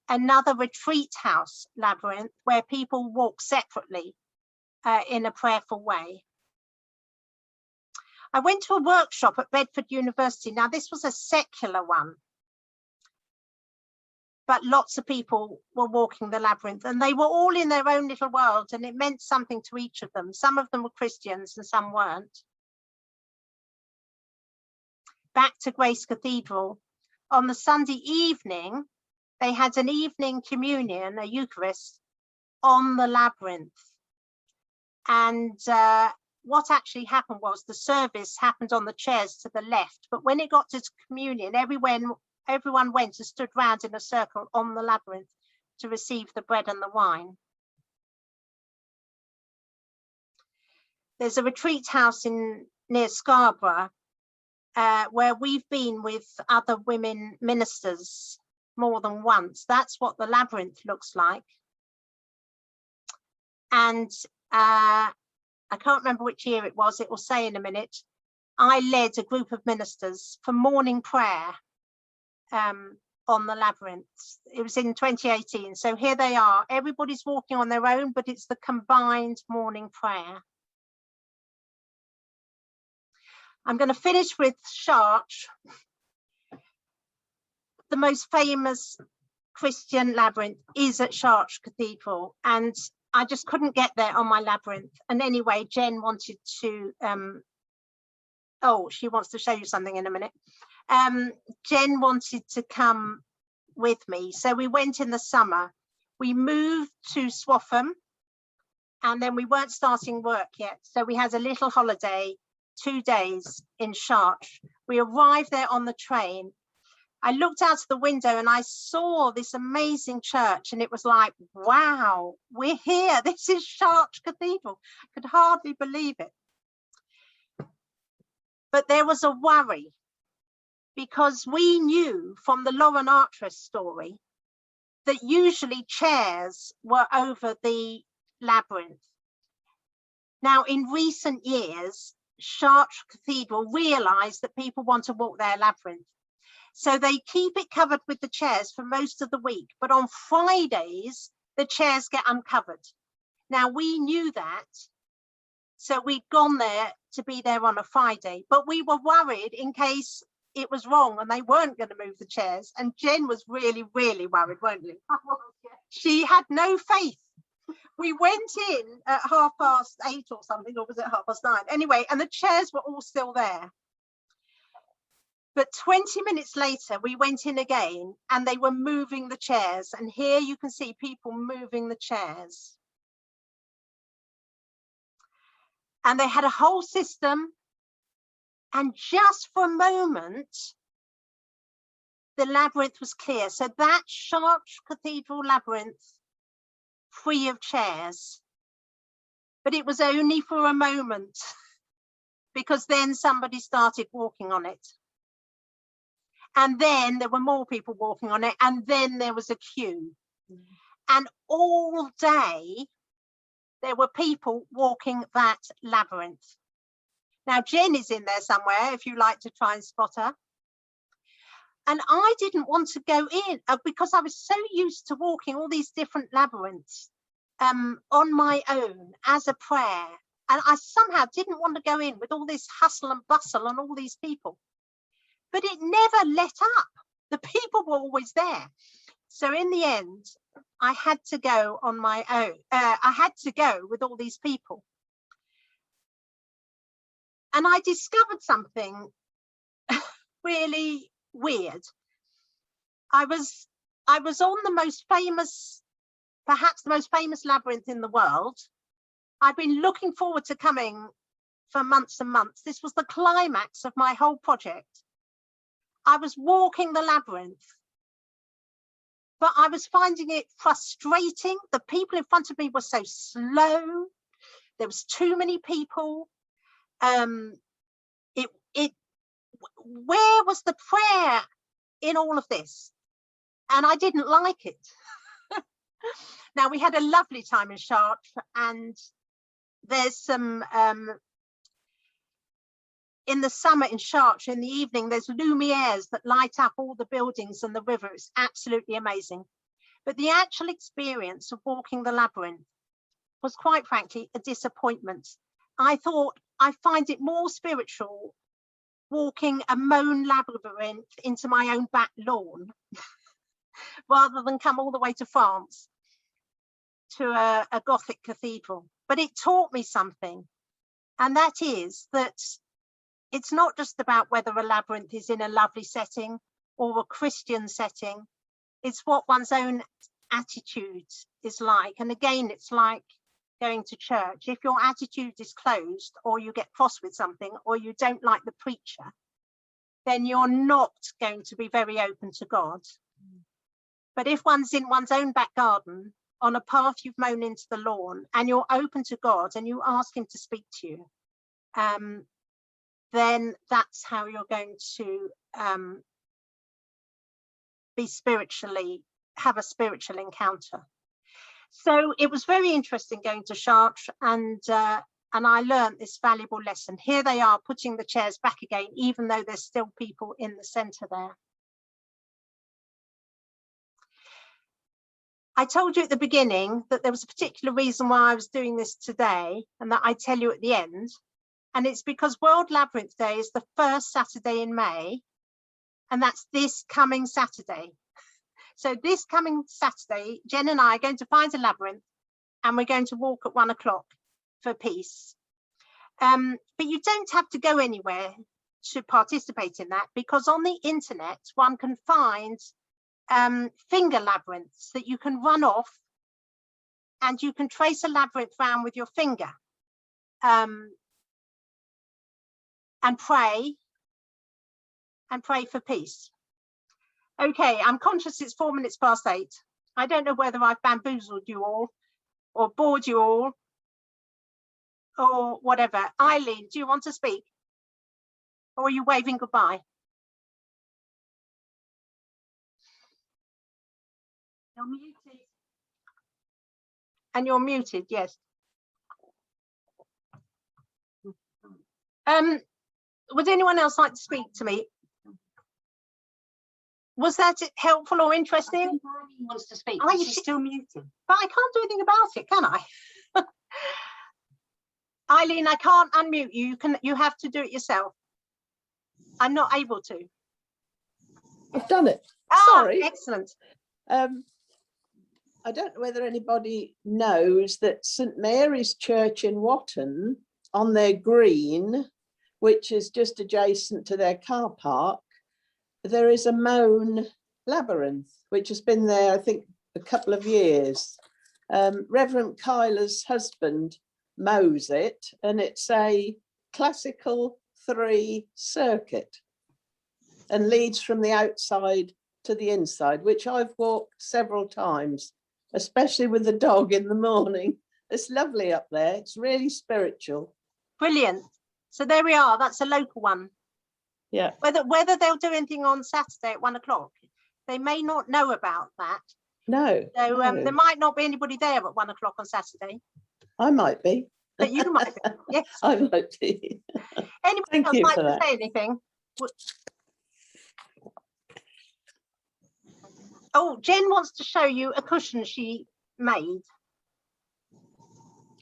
another retreat house labyrinth where people walk separately in a prayerful way. I went to a workshop at Bedford University. Now, this was a secular one, but lots of people were walking the labyrinth, and they were all in their own little world, and it meant something to each of them. Some of them were Christians and some weren't. Back to Grace Cathedral. On the Sunday evening, they had an evening communion, a Eucharist, on the labyrinth. And what actually happened was the service happened on the chairs to the left, but when it got to communion, everyone went and stood round in a circle on the labyrinth to receive the bread and the wine. There's a retreat house near Scarborough where we've been with other women ministers more than once. That's what the labyrinth looks like. And I can't remember which year it was, it will say in a minute, I led a group of ministers for morning prayer on the labyrinth. It was in 2018. So here they are. Everybody's walking on their own, but it's the combined morning prayer. I'm going to finish with Chartres, the most famous Christian labyrinth is at Chartres Cathedral, and I just couldn't get there on my labyrinth. And anyway, Jen wanted to, she wants to show you something in a minute. Jen wanted to come with me. So we went in the summer. We moved to Swaffham, and then we weren't starting work yet. So we had a little holiday, 2 days in Chartres. We arrived there on the train. I looked out of the window and I saw this amazing church, and it was like, wow, we're here. This is Chartres Cathedral. I could hardly believe it. But there was a worry, because we knew from the Lauren Artress story that usually chairs were over the labyrinth. Now, in recent years, Chartres Cathedral realised that people want to walk their labyrinth. So they keep it covered with the chairs for most of the week, but on Fridays, the chairs get uncovered. Now, we knew that, so we'd gone there to be there on a Friday, but we were worried in case it was wrong and they weren't going to move the chairs. And Jen was really, really worried, weren't you? She had no faith. We went in at 8:30 or something, or was it 9:30? Anyway, and the chairs were all still there. But 20 minutes later, we went in again and they were moving the chairs. And here you can see people moving the chairs. And they had a whole system. And just for a moment, the labyrinth was clear. So that Chartres Cathedral labyrinth, free of chairs. But it was only for a moment, because then somebody started walking on it. And then there were more people walking on it, and then there was a queue. And all day, there were people walking that labyrinth. Now, Jen is in there somewhere, if you like to try and spot her. And I didn't want to go in because I was so used to walking all these different labyrinths on my own as a prayer. And I somehow didn't want to go in with all this hustle and bustle and all these people. But it never let up. The people were always there. So in the end, I had to go on my own. I had to go with all these people. And I discovered something really weird. I was on the most famous, perhaps the most famous labyrinth in the world. I've been looking forward to coming for months and months. This was the climax of my whole project. I was walking the labyrinth, but I was finding it frustrating. The people in front of me were so slow. There was too many people. Where was the prayer in all of this? And I didn't like it. Now, we had a lovely time in Chartres, and there's some in the summer in Chartres, in the evening, there's lumières that light up all the buildings and the river. It's absolutely amazing. But the actual experience of walking the labyrinth was, quite frankly, a disappointment. I thought I find it more spiritual walking a mown labyrinth into my own back lawn rather than come all the way to France to a Gothic cathedral. But it taught me something, and that is that it's not just about whether a labyrinth is in a lovely setting or a Christian setting. It's what one's own attitude is like. And again, it's like going to church. If your attitude is closed, or you get cross with something, or you don't like the preacher, then you're not going to be very open to God. But if one's in one's own back garden, on a path you've mown into the lawn, and you're open to God and you ask him to speak to you, then that's how you're going to have a spiritual encounter. So it was very interesting going to Chartres, and I learned this valuable lesson. Here they are putting the chairs back again, even though there's still people in the centre there. I told you at the beginning that there was a particular reason why I was doing this today, and that I tell you at the end. And it's because World Labyrinth Day is the first Saturday in May, and that's this coming Saturday. So this coming Saturday, Jen and I are going to find a labyrinth, and we're going to walk at 1 o'clock for peace. But you don't have to go anywhere to participate in that, because on the internet, one can find finger labyrinths that you can run off, and you can trace a labyrinth round with your finger. And pray for peace. Okay, I'm conscious it's 8 minutes. I don't know whether I've bamboozled you all or bored you all or whatever. Eileen, do you want to speak? Or are you waving goodbye? You're muted. And you're muted, yes. Would anyone else like to speak to me? Was that helpful or interesting? I think Eileen wants to speak. She's still muted. But I can't do anything about it, can I? Eileen, I can't unmute you. You have to do it yourself. I'm not able to. I've done it. Sorry. Excellent. I don't know whether anybody knows that St Mary's Church in Watton, on their green, which is just adjacent to their car park, there is a mown labyrinth, which has been there, I think, a couple of years. Reverend Kyler's husband mows it, and it's a classical 3 circuit and leads from the outside to the inside, which I've walked several times, especially with the dog in the morning. It's lovely up there. It's really spiritual. Brilliant. So there we are. That's a local one. Yeah. Whether they'll do anything on Saturday at 1 o'clock, they may not know about that. No. So no. there might not be anybody there at 1 o'clock on Saturday. I might be. But you might be. Yes. I might be. Anybody else like to say anything? Oh, Jen wants to show you a cushion she made.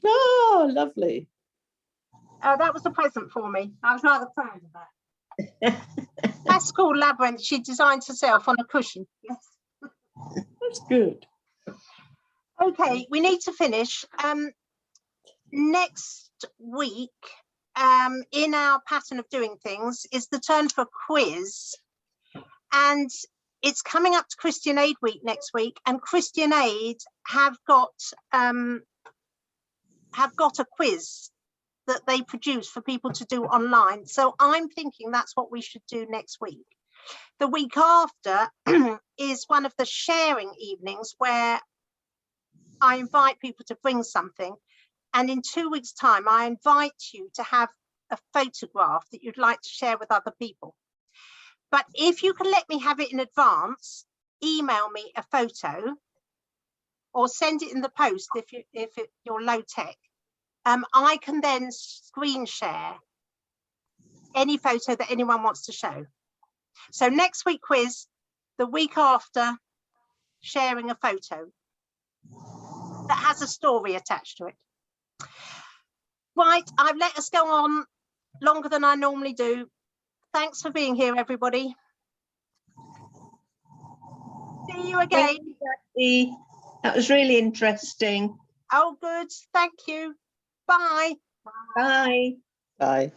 Oh, lovely. That was a present for me. I was rather proud of that. That's called Labyrinth. She designed herself on a cushion. Yes. That's good. Okay, we need to finish. Next week, in our pattern of doing things, is the turn for quiz. And it's coming up to Christian Aid Week next week, and Christian Aid have got a quiz that they produce for people to do online. So I'm thinking that's what we should do next week. The week after is one of the sharing evenings where I invite people to bring something. And in 2 weeks' time, I invite you to have a photograph that you'd like to share with other people. But if you can let me have it in advance, email me a photo or send it in the post if you're low tech. I can then screen share any photo that anyone wants to show. So next week quiz, the week after sharing a photo that has a story attached to it. Right, I've let us go on longer than I normally do. Thanks for being here, everybody. See you again. Thank you, Jacqui. That was really interesting. Oh, good. Thank you. Bye. Bye. Bye.